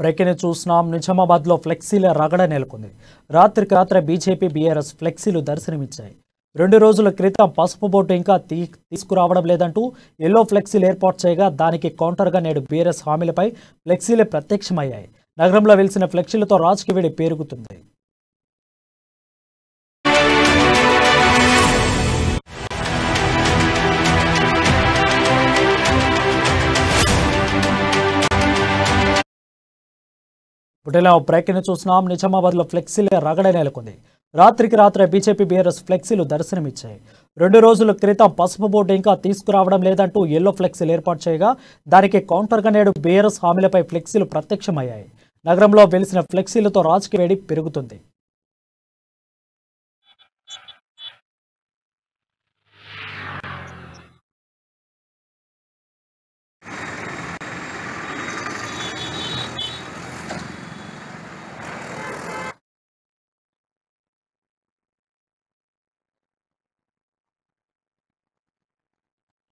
Breaking చూస్తున్నాం. నిజామాబాద్లో ఫ్లెక్సీల రగడ నెలకొంది. రాత్రికి రాత్రే బీజేపీ బీఆర్ఎస్ ఫ్లెక్సీలు దర్శనమిచ్చాయి. 2 రోజుల క్రితం పసుపు బోటు ఇంకా తీసుకురావడం లేదంటూ ఎల్లో ఫ్లెక్సీలు ఏర్పాటు చేయగా దానికి కౌంటర్గా నేడు బీఆర్ఎస్ హామీలపై ఫ్లెక్సీలే ప్రత్యక్షమయ్యాయి. నగరంలో వెలిసిన ఫ్లెక్సీలతో రాజకీయ వేడి పేరుగుతుంది. బుటెలా బ్రేకింగ్ చూస్తున్నాం. నిజామాబాద్లో ఫ్లెక్సీల రగడ నెలకొంది. రాత్రికి రాత్రే బీజేపీ బీఆర్ఎస్ ఫ్లెక్సీలు దర్శనమిచ్చాయి. 2 రోజుల క్రితం పసుపు బోర్డు ఇంకా తీసుకురావడం లేదంటూ ఎల్లో ఫ్లెక్సీలు ఏర్పాటు చేయగా దానికి కౌంటర్గా నేడు బీఆర్ఎస్ హామీలపై ఫ్లెక్సీలు ప్రత్యక్షమయ్యాయి. నగరంలో వెలిసిన ఫ్లెక్సీలతో రాజకీయ వేడి పెరుగుతుంది.